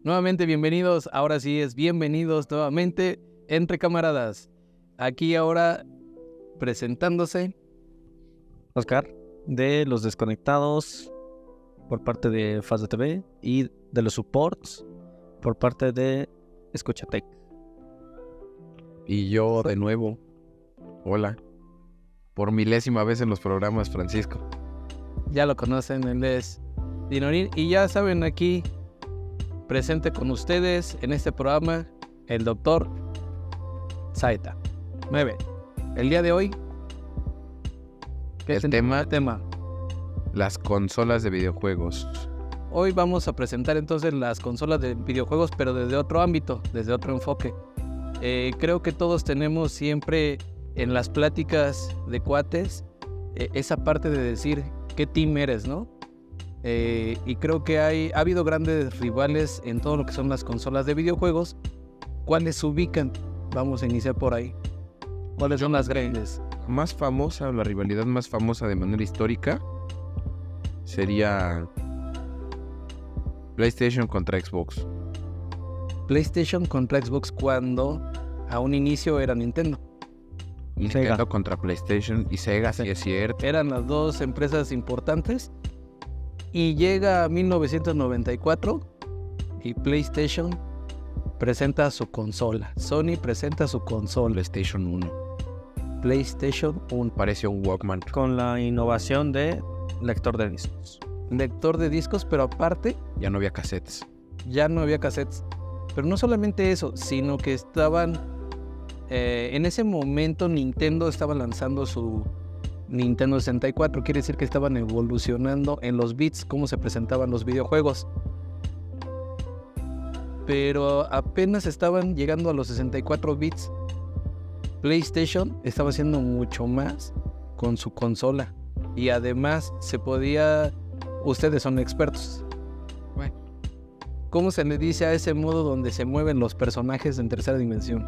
Nuevamente bienvenidos, ahora sí es bienvenidos nuevamente entre camaradas. Aquí ahora presentándose Oscar, de los desconectados por parte de Faz de TV y de los supports por parte de Escuchatec. Y yo de nuevo, hola, por milésima vez en los programas, Francisco. Ya lo conocen, él es Dinorín y ya saben aquí presente con ustedes en este programa el doctor Saeta. Muy bien, el día de hoy ¿qué El tema, tema? las consolas de videojuegos. Hoy vamos a presentar entonces las consolas de videojuegos, pero desde otro ámbito, desde otro enfoque. Creo que todos tenemos siempre en las pláticas de cuates esa parte de decir qué team eres, ¿no? Y creo que ha habido grandes rivales en todo lo que son las consolas de videojuegos. ¿Cuáles se ubican? Vamos a iniciar por ahí. ¿Cuáles son las grandes? Más famosa, la rivalidad más famosa de manera histórica sería PlayStation contra Xbox. PlayStation contra Xbox cuando a un inicio era Nintendo. Nintendo Sega. contra PlayStation y Sega, sí es cierto. Eran las dos empresas importantes. Y llega 1994 y PlayStation presenta su consola. Sony presenta su consola. PlayStation 1. PlayStation 1. Parece un Walkman. Con la innovación de lector de discos. Lector de discos, pero aparte Ya no había cassettes. ya no había cassettes. Pero no solamente eso, sino que estaban... en ese momento Nintendo estaba lanzando su Nintendo 64. Quiere decir que estaban evolucionando en los bits, cómo se presentaban los videojuegos. Pero apenas estaban llegando a los 64 bits. PlayStation estaba haciendo mucho más con su consola. Y además se podía... Ustedes son expertos. Bueno. ¿Cómo se le dice a ese modo donde se mueven los personajes en tercera dimensión?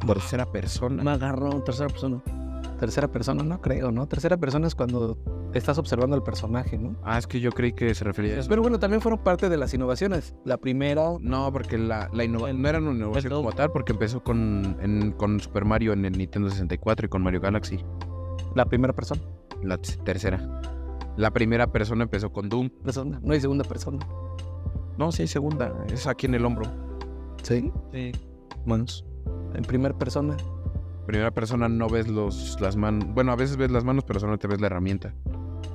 Tercera persona. Me agarró tercera persona. Tercera persona, no creo, ¿no? Tercera persona es cuando estás observando al personaje, ¿no? Ah, es que yo creí que se refería a eso. Pero bueno, también fueron parte de las innovaciones. La primera... No, porque no era una innovación como tal, porque empezó con Super Mario en el Nintendo 64 y con Mario Galaxy. La primera persona. La tercera. La primera persona empezó con Doom. Persona. No hay segunda persona. No, sí, segunda. Es aquí en el hombro. ¿Sí? Sí. Manos. En primera persona. Primera persona no ves las manos. Bueno, a veces ves las manos, pero solo te ves la herramienta.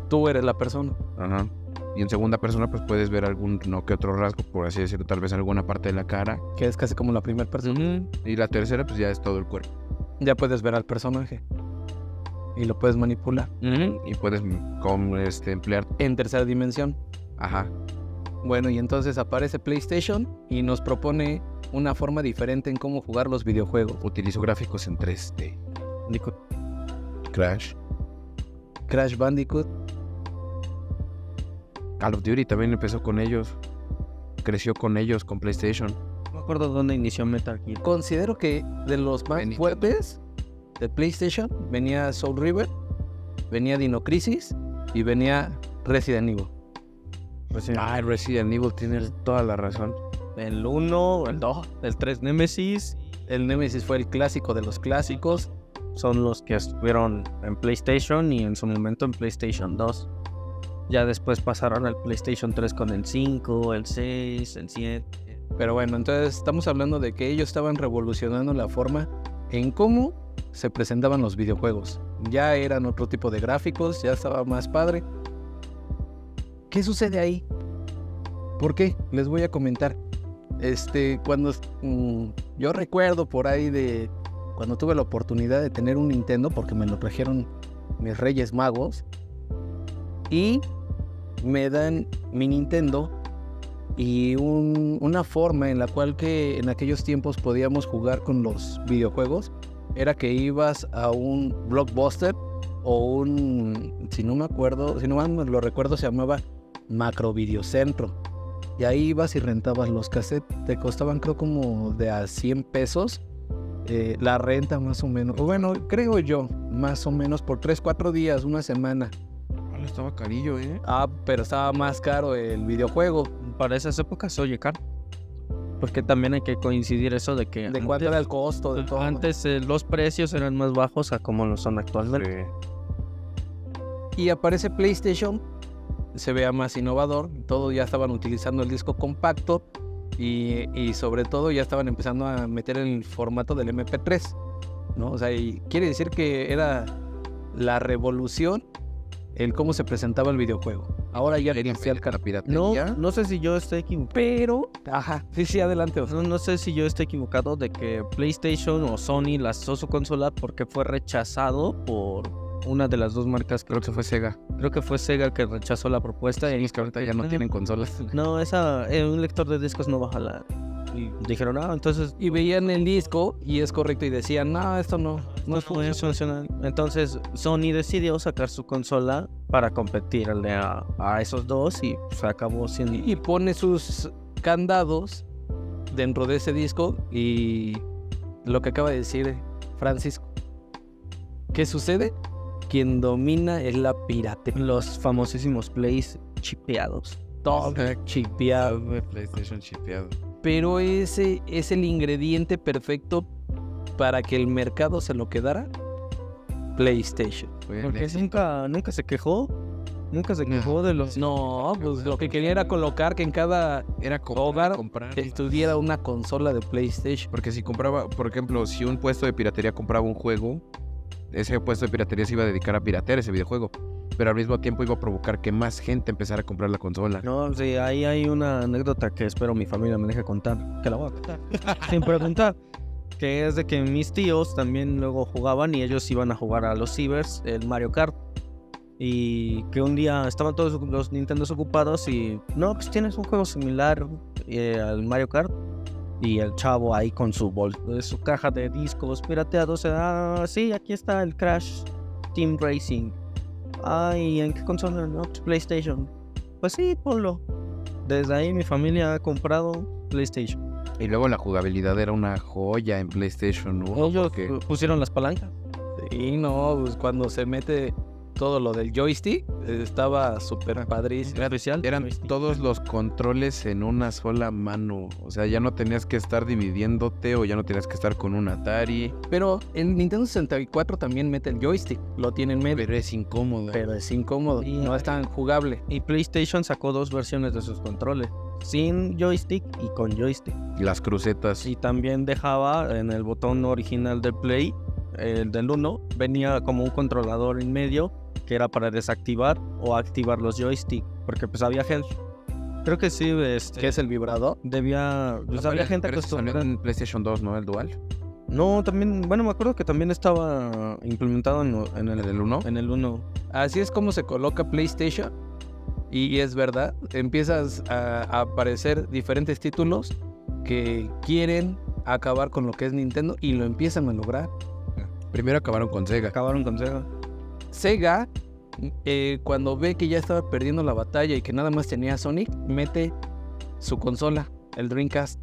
Tú eres la persona. Ajá. Y en segunda persona, pues puedes ver algún no que otro rasgo, por así decirlo, tal vez alguna parte de la cara. Que es casi como la primera persona. Y la tercera, pues ya es todo el cuerpo. Ya puedes ver al personaje. Y lo puedes manipular. Y puedes emplear. En tercera dimensión. Ajá. Bueno, y entonces aparece PlayStation y nos propone una forma diferente en cómo jugar los videojuegos. Utilizo gráficos en 3D. Digo, Crash. Crash Bandicoot. Call of Duty también empezó con ellos. Creció con ellos, con PlayStation. No me acuerdo dónde inició Metal Gear. Considero que de los más Nintendo. fuertes de PlayStation venía Soul River, venía Dino Crisis y venía Resident Evil. Ay, Resident Evil, tienes toda la razón. El 1, el 2, el 3 Nemesis El Nemesis fue el clásico de los clásicos. son los que estuvieron en PlayStation y en su momento en PlayStation 2. Ya después pasaron al PlayStation 3 con el 5, el 6, el 7. Pero bueno, entonces estamos hablando de que ellos estaban revolucionando la forma en cómo se presentaban los videojuegos. Ya eran otro tipo de gráficos, ya estaba más padre. ¿Qué sucede ahí? ¿Por qué? Les voy a comentar. Cuando yo recuerdo por ahí de cuando tuve la oportunidad de tener un Nintendo, porque me lo trajeron mis Reyes Magos, y me dan mi Nintendo y una forma en la cual que en aquellos tiempos podíamos jugar con los videojuegos era que ibas a un Blockbuster o si no mal lo recuerdo, se llamaba Macro Videocentro. Y ahí ibas y rentabas los cassettes. Te costaban creo como de a 100 pesos la renta más o menos. O bueno, creo yo, más o menos por 3-4 días, una semana. Estaba carillo, Pero estaba más caro el videojuego. Para esas épocas, oye, caro. Porque también hay que coincidir eso de que ¿De cuánto era el costo de todo? antes los precios eran más bajos a como lo son actualmente. Y aparece PlayStation, se vea más innovador, todo ya estaban utilizando el disco compacto y sobre todo ya estaban empezando a meter el formato del MP3, ¿no? O sea, y quiere decir que era la revolución el cómo se presentaba el videojuego. Ahora ya Querían existía el la No, piratería. no sé si yo estoy equivocado. pero, sí, adelante. No sé si yo estoy equivocado de que PlayStation o Sony lanzó su consola porque fue rechazado por una de las dos marcas. Creo que fue Sega. Creo que fue Sega que rechazó la propuesta. Es que ahorita ya no tienen consolas. No, un lector de discos no va a jalar. Y dijeron, entonces Y veían el disco y es correcto y decían, no, esto no no es funcional. Entonces Sony decidió sacar su consola para competirle a esos dos y se acabó siendo... Y pone sus candados dentro de ese disco y lo que acaba de decir Francisco. ¿Qué sucede? Quien domina es la piratería. Los famosísimos plays chipeados. Todo chipeado. PlayStation chipeado. Pero ese es el ingrediente perfecto para que el mercado se lo quedara. PlayStation. Porque nunca se quejó. Nunca se quejó de los... No, pues lo que quería era colocar que en cada Era hogar comprar. estuviera una consola de PlayStation. Porque si compraba, por ejemplo, si un puesto de piratería compraba un juego, ese puesto de piratería se iba a dedicar a piratear ese videojuego. Pero al mismo tiempo iba a provocar que más gente empezara a comprar la consola. No, sí, ahí hay una anécdota que espero mi familia me deje contar. Que la voy a contar. Sin preguntar. Que es de que mis tíos también luego jugaban y ellos iban a jugar a los cibers, el Mario Kart. Y que un día estaban todos los Nintendos ocupados y... No, pues tienes un juego similar al Mario Kart. Y el chavo ahí con su caja de discos pirateados. Sí, aquí está el Crash Team Racing. ¿Y en qué consola? No, pues PlayStation. Pues sí, ponlo. Desde ahí mi familia ha comprado PlayStation. Y luego la jugabilidad era una joya en PlayStation 1. Ellos pusieron las palancas. Sí, no, pues cuando se mete todo lo del joystick, estaba súper padrísimo. Especial. Eran todos los controles en una sola mano. O sea, ya no tenías que estar dividiéndote o ya no tenías que estar con un Atari. Pero el Nintendo 64 también mete el joystick, lo tiene en medio. Pero es incómodo. Pero es incómodo, Y- no es tan jugable. Y PlayStation sacó dos versiones de sus controles. Sin joystick y con joystick. Las crucetas. Y también dejaba en el botón original de Play, el del 1, venía como un controlador en medio que era para desactivar o activar los joysticks. Porque pues había gente... Creo que sí, ¿Qué es el vibrador? pues había gente Pero ese salió acostumbrada. en PlayStation 2, ¿no? El Dual. No, también, bueno, me acuerdo que también estaba implementado en ¿En el 1? en el 1. Así es como se coloca PlayStation. Y es verdad, empiezas a aparecer diferentes títulos que quieren acabar con lo que es Nintendo y lo empiezan a lograr. Primero acabaron con Sega. Acabaron con Sega. Sega, cuando ve que ya estaba perdiendo la batalla y que nada más tenía Sonic, mete su consola, el Dreamcast.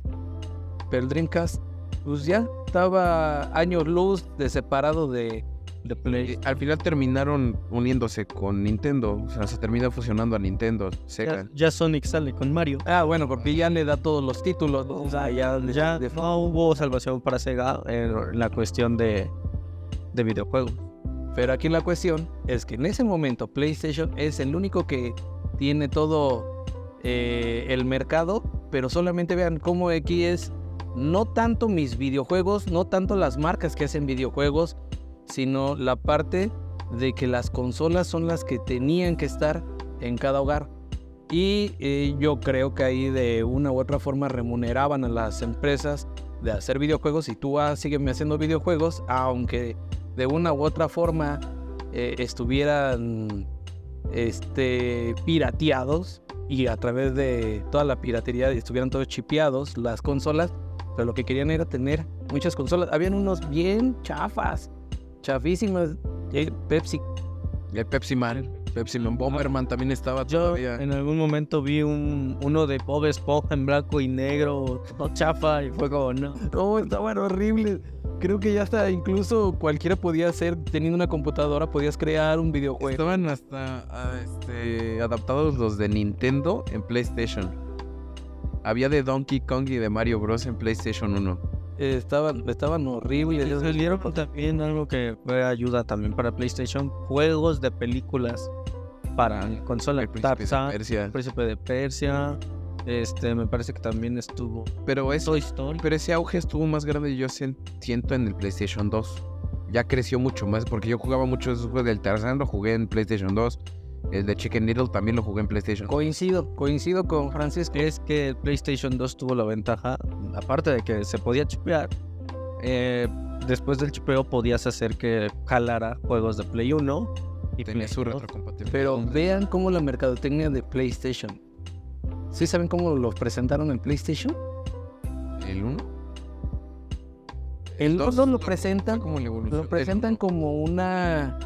Pero el Dreamcast, pues ya estaba años luz de separado de Play. Al final terminaron uniéndose con Nintendo. O sea, se terminó fusionando a Nintendo, Sega. Ya Sonic sale con Mario. Bueno, porque ya le da todos los títulos, ¿no? O sea, ya No hubo salvación para Sega en la cuestión de videojuegos. Pero aquí la cuestión es que en ese momento PlayStation es el único que tiene todo el mercado, pero solamente vean cómo aquí es no tanto mis videojuegos, no tanto las marcas que hacen videojuegos, sino la parte de que las consolas son las que tenían que estar en cada hogar. Y yo creo que ahí de una u otra forma remuneraban a las empresas de hacer videojuegos y tú sígueme haciendo videojuegos, aunque de una u otra forma estuvieran pirateados y a través de toda la piratería estuvieran todos chipeados las consolas, pero lo que querían era tener muchas consolas. Habían unos bien chafísimas. Pepsi. El Pepsi Man. Epsilon Bomberman también estaba Yo todavía. en algún momento vi uno de Bob Esponja en blanco y negro, todo chafa, y fue como, no. No, estaban horribles. Creo que ya hasta incluso cualquiera podía hacer, teniendo una computadora, podías crear un videojuego. Estaban hasta adaptados los de Nintendo en PlayStation. Había de Donkey Kong y de Mario Bros. En PlayStation 1. Estaban horribles. Salieron también algo que fue ayuda también para PlayStation, juegos de películas para consola. El Príncipe de Tarzán, Persia. El Príncipe de Persia, me parece que también estuvo Pero Toy Story. Pero ese auge estuvo más grande, yo siento, en el PlayStation 2. Ya creció mucho más, porque yo jugaba mucho esos juegos del Tarzán, lo jugué en PlayStation 2. El de Chicken Little también lo jugué en PlayStation. Coincido con Francisco. Es que el PlayStation 2 tuvo la ventaja, aparte de que se podía chipear, después del chipeo podías hacer que jalara juegos de Play 1 y Tenía Play su 2. retrocompatibilidad. Pero vean cómo la mercadotecnia de PlayStation. ¿Sí saben cómo los presentaron en PlayStation? ¿El 1? El 2 lo fue presentan, como la evolución. lo presentan como una...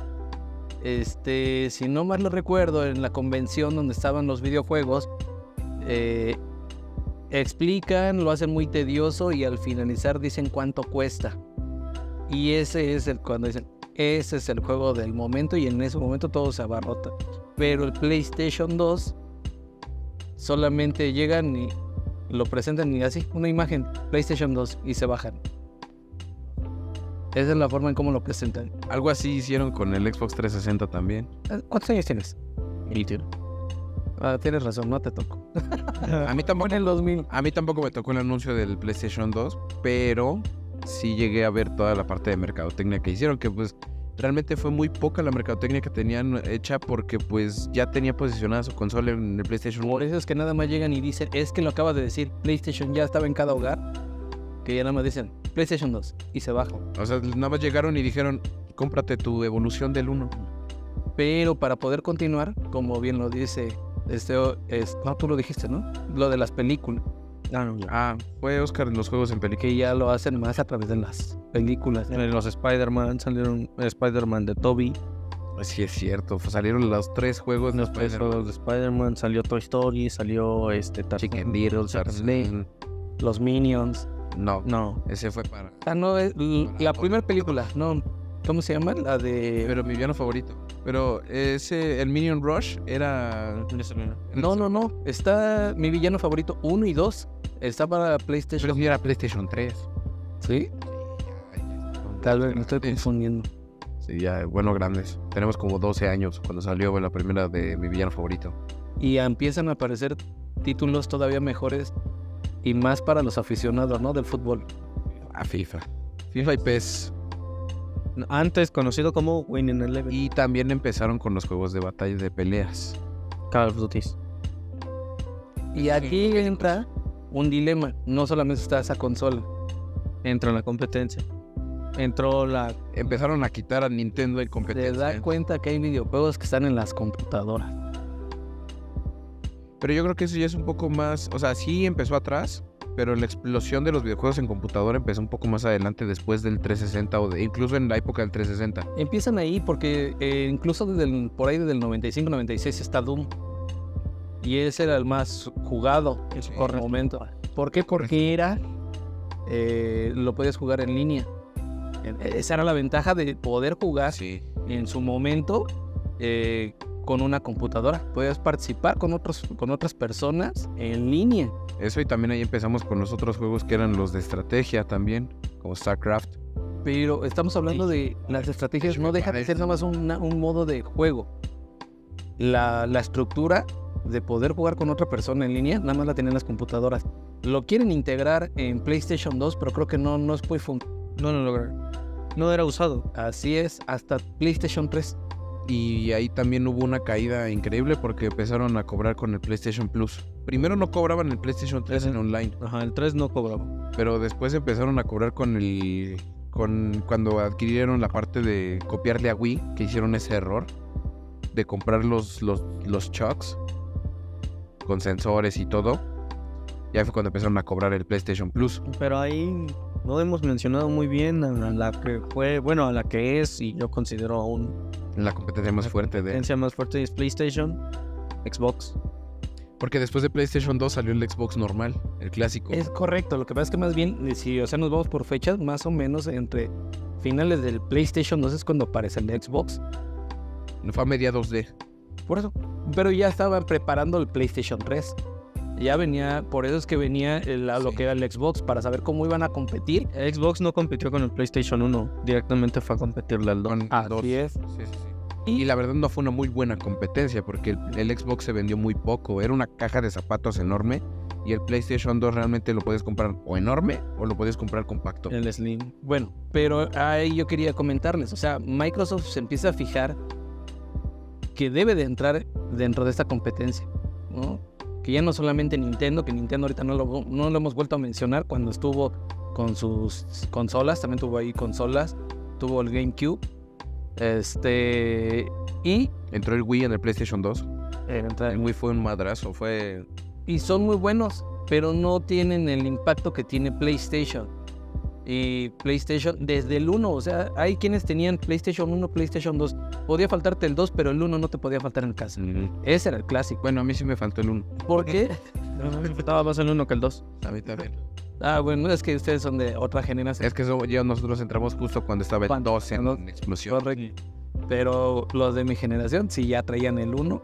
si no mal lo recuerdo, en la convención donde estaban los videojuegos, explican, lo hacen muy tedioso y al finalizar dicen cuánto cuesta. Y ese es cuando dicen, ese es el juego del momento, y en ese momento todo se abarrota. Pero el PlayStation 2 solamente llegan y lo presentan y así, una imagen, PlayStation 2, y se bajan. Esa es la forma en cómo lo presentan. Algo así hicieron con el Xbox 360 también. ¿Cuántos años tienes? 21. Tienes razón, no te toco. A mí tampoco, En el 2000. a mí tampoco me tocó el anuncio del PlayStation 2, pero sí llegué a ver toda la parte de mercadotecnia que hicieron, que pues realmente fue muy poca la mercadotecnia que tenían hecha, porque pues ya tenía posicionada su consola en el PlayStation Por 1. eso es que nada más llegan y dicen, es que lo acabas de decir, PlayStation ya estaba en cada hogar, que ya nada más dicen, PlayStation 2, y se bajan. O sea, nada más llegaron y dijeron, cómprate tu evolución del 1. Pero para poder continuar, como bien lo dice, no, tú lo dijiste, ¿no? Lo de las películas, Fue Oscar en los juegos en película. que ya lo hacen más a través de las películas. Los Spider-Man, salieron Spider-Man de Tobey, Sí, es cierto. Salieron los 3 juegos de los tres Spider-Man. juegos de Spider-Man, salió Toy Story, salió Tarzán. Chicken Little, Tarzán. Los Minions. No, Ese fue para... No, es la primera película, no, ¿cómo se llama? La de... Pero mi villano favorito. Pero el Minion Rush era... No, está mi villano favorito 1 y 2. Está para Pero PlayStation. sí era PlayStation 3. ¿Sí? Tal vez me estoy confundiendo. Sí, ya, bueno, grandes. Tenemos como 12 años cuando salió la primera de mi villano favorito. Y empiezan a aparecer títulos todavía mejores y más para los aficionados, ¿no? Del fútbol. A FIFA. FIFA y PES. Antes conocido como Winning Eleven. Y también empezaron con los juegos de batalla de peleas. Call of Duty. Y aquí entra un dilema. No solamente está esa consola. Entró en la competencia. Entró la... Empezaron a quitar a Nintendo de Te competencia. das cuenta que hay videojuegos que están en las computadoras. Pero yo creo que eso ya es un poco más... O sea, sí empezó atrás, pero la explosión de los videojuegos en computadora empezó un poco más adelante, después del 360 incluso en la época del 360. Empiezan ahí porque incluso por ahí desde el 95-96 está Doom. Y ese era el más jugado en su momento. ¿Por qué? Porque lo podías jugar en línea. Esa era la ventaja de poder jugar en su momento con una computadora. Podías participar con otras personas en línea. Eso, y también ahí empezamos con los otros juegos que eran los de estrategia también, como StarCraft. Pero estamos hablando de las estrategias, no deja de ser nada más un modo de juego. La estructura de poder jugar con otra persona en línea, nada más la tienen las computadoras. Lo quieren integrar en PlayStation 2, pero creo que no es muy No lo lograron. No era usado. Así es, hasta PlayStation 3. Y ahí también hubo una caída increíble porque empezaron a cobrar con el PlayStation Plus. Primero no cobraban el PlayStation 3 en online, Ajá, el 3 no cobraba. pero después empezaron a cobrar cuando adquirieron la parte de copiarle a Wii, que hicieron ese error de comprar los chucks con sensores y todo. Ya fue cuando empezaron a cobrar el PlayStation Plus. Pero ahí no hemos mencionado muy bien a la que fue, bueno, a la que es, y yo considero aún La competencia más fuerte La competencia más fuerte es PlayStation, Xbox. Porque después de PlayStation 2 salió el Xbox normal, el clásico. Es correcto, lo que pasa es que más bien, si, o sea, nos vamos por fechas, más o menos entre finales del PlayStation 2 es cuando aparece el Xbox. No fue a mediados de... Por eso. Pero ya estaban preparando el PlayStation 3. Ya venía, por eso es que venía lo que era el Xbox, para saber cómo iban a competir. Xbox no compitió con el PlayStation 1, directamente fue a competirle al 2. Con dos. Así es. Sí, sí, sí. Y la verdad no fue una muy buena competencia porque el Xbox se vendió muy poco. Era una caja de zapatos enorme y el PlayStation 2 realmente lo puedes comprar o enorme o lo puedes comprar compacto. El Slim. Bueno, pero ahí yo quería comentarles, o sea, Microsoft se empieza a fijar que debe de entrar dentro de esta competencia, ¿no? Que ya no solamente Nintendo, que Nintendo ahorita no lo hemos vuelto a mencionar cuando estuvo con sus consolas, también tuvo ahí consolas, tuvo el GameCube, y Entró el Wii en el PlayStation 2. El Wii fue un madrazo, y son muy buenos, pero no tienen el impacto que tiene PlayStation. Y PlayStation desde el 1, o sea, hay quienes tenían PlayStation 1, PlayStation 2. Podía faltarte el 2, pero el 1 no te podía faltar en casa. Ese era el clásico. Bueno, a mí sí me faltó el 1. ¿Por qué? Me faltaba más el 1 que el 2. A mí también. Bueno, es que ustedes son de otra generación. Es que nosotros entramos justo cuando estaba el Cuando- 2 en cuando- explosión. Correcto. Pero los de mi generación sí ya traían el 1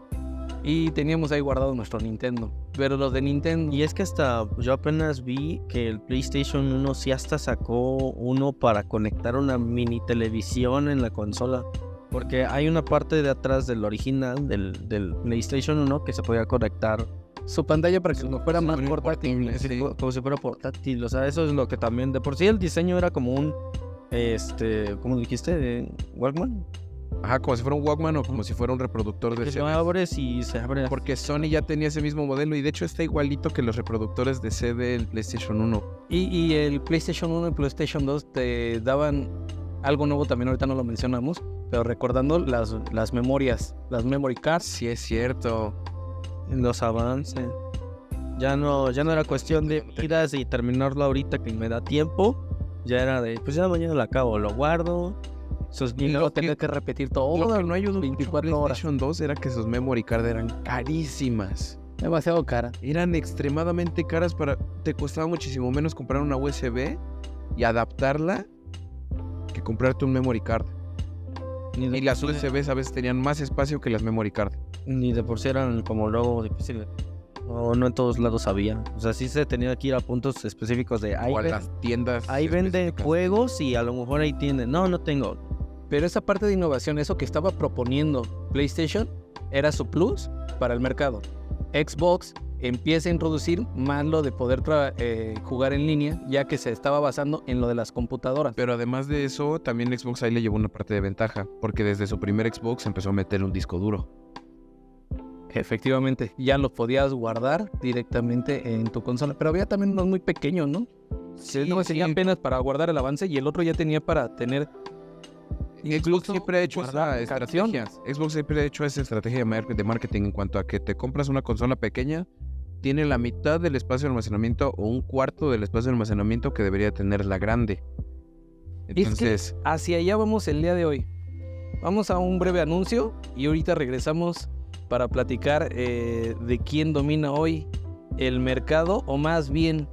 y teníamos ahí guardado nuestro Nintendo. Pero los de Nintendo... Y es que hasta yo apenas vi que el PlayStation 1 sí hasta sacó uno para conectar una mini televisión en la consola. Porque hay una parte de atrás del original del PlayStation 1 que se podía conectar Su pantalla para que no fuera más portátil. Sí. como si fuera portátil. O sea, eso es lo que también de por sí el diseño era como un, ¿cómo dijiste? Walkman. Ajá, como si fuera un Walkman o como si fuera un reproductor de Que CD. lo abres y se abre. Porque Sony ya tenía ese mismo modelo y de hecho está igualito que los reproductores de CD del PlayStation 1. Y el PlayStation 1 y PlayStation 2 te daban algo nuevo también, ahorita no lo mencionamos, pero recordando las memorias, las memory cards. Sí, es cierto. Los avances. Ya no era cuestión de iras y terminarlo ahorita que me da tiempo. Ya era de, pues ya mañana lo acabo, lo guardo. Y luego tener que repetir todo. Lo que no ayudó 24 horas. PlayStation 2 era que sus memory card eran carísimas. Demasiado cara. Eran extremadamente caras te costaba muchísimo menos comprar una USB y adaptarla que comprarte un memory card. Y las USBs a veces tenían más espacio que las memory card. Ni de por sí eran como luego difíciles. No en todos lados había. O sea, sí se tenía que ir a puntos específicos de O a las tiendas. ahí vende específicas. juegos y a lo mejor ahí tienen. No tengo. Pero esa parte de innovación, eso que estaba proponiendo PlayStation, era su plus para el mercado. Xbox empieza a introducir más lo de poder jugar en línea, ya que se estaba basando en lo de las computadoras. Pero además de eso, también Xbox ahí le llevó una parte de ventaja, porque desde su primer Xbox empezó a meter un disco duro. Efectivamente, ya lo podías guardar directamente en tu consola, pero había también unos muy pequeños, ¿no? Uno tenía apenas para guardar el avance y el otro ya tenía para tener... Xbox siempre ha hecho guardar esa estrategia. Xbox siempre ha hecho esa estrategia de marketing en cuanto a que te compras una consola pequeña, tiene la mitad del espacio de almacenamiento o un cuarto del espacio de almacenamiento que debería tener la grande. Entonces, Hacia allá vamos el día de hoy. Vamos a un breve anuncio y ahorita regresamos para platicar de quién domina hoy el mercado, o más bien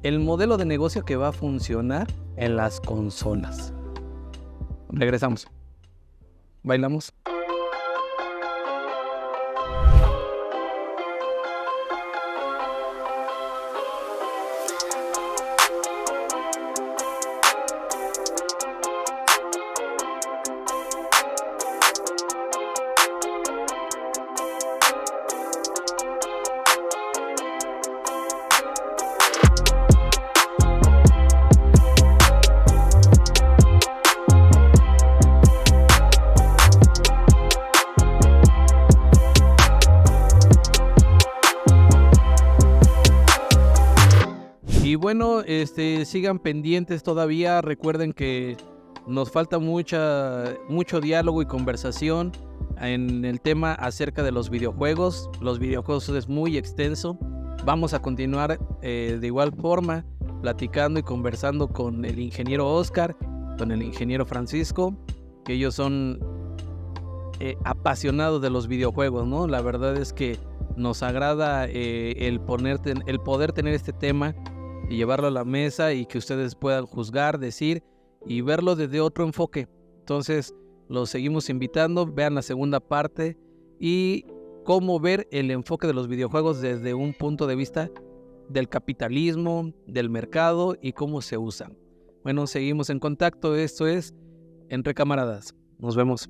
el modelo de negocio que va a funcionar en las consolas. Regresamos. ¿Bailamos? Y bueno, sigan pendientes todavía. Recuerden que nos falta mucho diálogo y conversación en el tema acerca de los videojuegos. Los videojuegos es muy extenso. Vamos a continuar de igual forma platicando y conversando con el ingeniero Oscar, con el ingeniero Francisco, que ellos son apasionados de los videojuegos, ¿no? La verdad es que nos agrada el poder tener este tema y llevarlo a la mesa y que ustedes puedan juzgar, decir y verlo desde otro enfoque. Entonces, los seguimos invitando, vean la segunda parte y cómo ver el enfoque de los videojuegos desde un punto de vista del capitalismo, del mercado y cómo se usan. Bueno, seguimos en contacto. Esto es Entre Camaradas. Nos vemos.